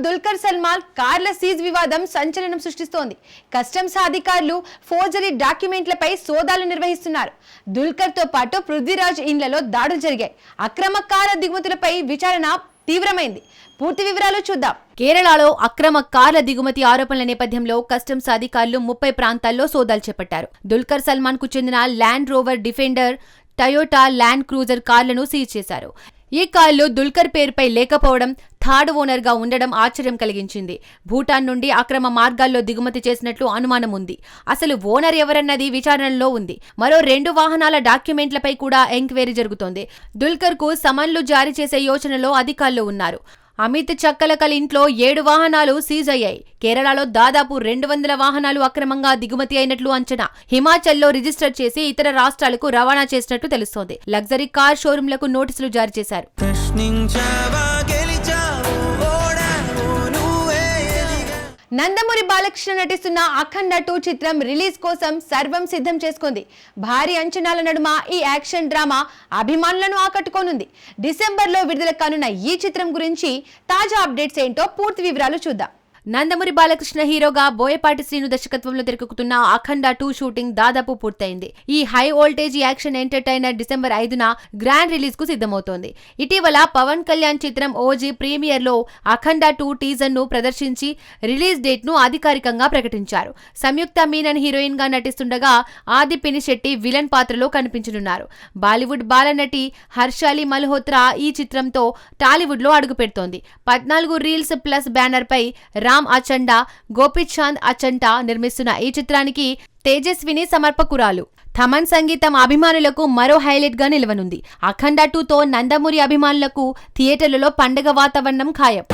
దుల్కర్ సల్మాన్ కార్ల సీజ్ వివాదం సంచలనం సృష్టిస్తోంది. కస్టమ్స్ అధికారులు ఫోర్జరీ డాక్యుమెంట్లపై సోదాలు నిర్వహిస్తున్నారు. దుల్కర్ తో పాటు పృథ్వీరాజ్ ఇండ్లలో దాడులు జరిగాయి. అక్రమ కార్ల దిగుమతులపై విచారణ తీవ్రమైంది. పూర్తి వివరాలు చూద్దాం. కేరళలో అక్రమ కార్ల దిగుమతి ఆరోపణల నేపథ్యంలో కస్టమ్స్ అధికారులు 30 ప్రాంతాల్లో సోదాలు చేపట్టారు. దుల్కర్ సల్మాన్ కు చెందిన land rover defender, Toyota land cruiser కార్లను సీజ్ చేశారు. ఈ కార్లు దుల్కర్ పేరుపై లేకపోవడం, థర్డ్ ఓనర్ గా ఉండడం ఆశ్చర్యం కలిగించింది. భూటాన్ నుండి అక్రమ మార్గాల్లో దిగుమతి చేసినట్లు అనుమానం ఉంది. అసలు ఓనర్ ఎవరన్నది విచారణలో ఉంది. మరో 2 వాహనాల డాక్యుమెంట్లపై కూడా ఎంక్వైరీ జరుగుతోంది. దుల్కర్ కు సమన్లు జారీ చేసే యోచనలో అధికారులు ఉన్నారు. అమిత్ చక్కలకల్ ఇంట్లో 7 వాహనాలు సీజ్ అయ్యాయి. కేరళలో దాదాపు 200 వాహనాలు అక్రమంగా దిగుమతి అయినట్లు అంచనా. హిమాచల్లో రిజిస్టర్ చేసి ఇతర రాష్ట్రాలకు రవాణా చేసినట్టు తెలుస్తోంది. లగ్జరీ కార్ షోరూంలకు నోటీసులు జారీ చేశారు. నందమూరి బాలకృష్ణ నటిస్తున్న అఖండ 2 చిత్రం రిలీజ్ కోసం సర్వం సిద్ధం చేసుకుంది. భారీ అంచనాల నడుమ ఈ యాక్షన్ డ్రామా అభిమానులను ఆకట్టుకోనుంది. డిసెంబర్లో విడుదల కానున్న ఈ చిత్రం గురించి తాజా అప్డేట్స్ ఏంటో పూర్తి వివరాలు చూద్దాం. నందమూరి బాలకృష్ణ హీరోగా బోయపాటి శ్రీను దర్శకత్వంలో తెరకెక్కుతున్న అఖండ 2 షూటింగ్ దాదాపు పూర్తయింది. ఈ high voltage action entertainer December 5న గ్రాండ్ రిలీజ్ కు సిద్ధమవుతోంది. ఇటీవల పవన్ కళ్యాణ్ చిత్రం ఓజీ ప్రీమియర్ లో అఖండ 2 టీజర్ ను ప్రదర్శించి రిలీజ్ డేట్ ను అధికారికంగా ప్రకటించారు. సంయుక్త మీనన్ హీరోయిన్ గా నటిస్తుండగా ఆది పినిశెట్టి విలన్ పాత్రలో కనిపించనున్నారు. బాలీవుడ్ బాలనటి హర్షాలి మల్హోత్రా ఈ చిత్రంతో టాలీవుడ్ లో అడుగుపెడుతోంది. 14 రీల్స్ ప్లస్ బ్యానర్ పై రామ్ అచండా, గోపీచాంద్ అచంటా నిర్మిస్తున్న ఈ చిత్రానికి తేజస్విని సమర్పకురాలు. థమన్ సంగీతం అభిమానులకు మరో హైలైట్ గా నిలవనుంది. అఖండ 2తో నందమూరి అభిమానులకు థియేటర్లలో పండగ వాతావరణం ఖాయం.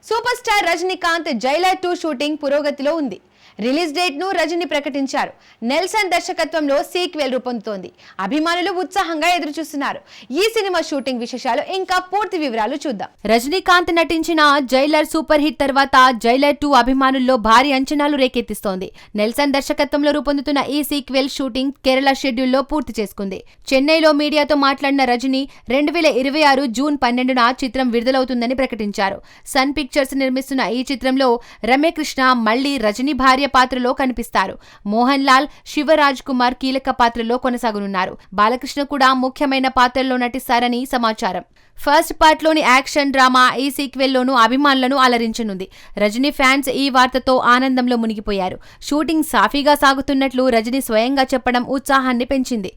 Super star Rajinikanth Jailer 2 shooting పురోగతిలో ఉంది. రిలీజ్ డేట్ ను రజనీ ప్రకటించారు. నెల్సన్ దర్శకత్వంలో సీక్వెల్ రూపొందుతోంది. అభిమానులు ఉత్సాహంగా ఎదురు చూస్తున్నారు. ఈ సినిమా షూటింగ్ విశేషాలు ఇంకా పూర్తి వివరాలు చూద్దాం. రజనీకాంత్ నటించిన జైలర్ సూపర్ హిట్ తర్వాత జైలర్ 2 అభిమానుల్లో భారీ అంచనాలు రేకెత్తిస్తోంది. నెల్సన్ దర్శకత్వంలో రూపొందుతున్న ఈ సీక్వెల్ షూటింగ్ కేరళ షెడ్యూల్లో పూర్తి చేసుకుంది. చెన్నైలో మీడియాతో మాట్లాడిన రజనీ 2026 జూన్ 12న చిత్రం విడుదలవుతుందని ప్రకటించారు. సన్ పిక్చర్స్ నిర్మిస్తున్న ఈ చిత్రంలో రమ్యకృష్ణ మళ్లీ రజనీ భార్య పాత్రలో కనిపిస్తారు. మోహన్ లాల్, శివరాజ్ కుమార్ కీలక పాత్రలో కొనసాగనున్నారు. బాలకృష్ణ కూడా ముఖ్యమైన పాత్రల్లో నటిస్తారని సమాచారం. ఫస్ట్ పార్ట్ లోని యాక్షన్ డ్రామా ఈ సీక్వెల్ లోనూ అభిమానులను అలరించనుంది. రజనీ ఫ్యాన్స్ ఈ వార్తతో ఆనందంలో మునిగిపోయారు. షూటింగ్ సాఫీగా సాగుతున్నట్లు రజనీ స్వయంగా చెప్పడం ఉత్సాహాన్ని పెంచింది.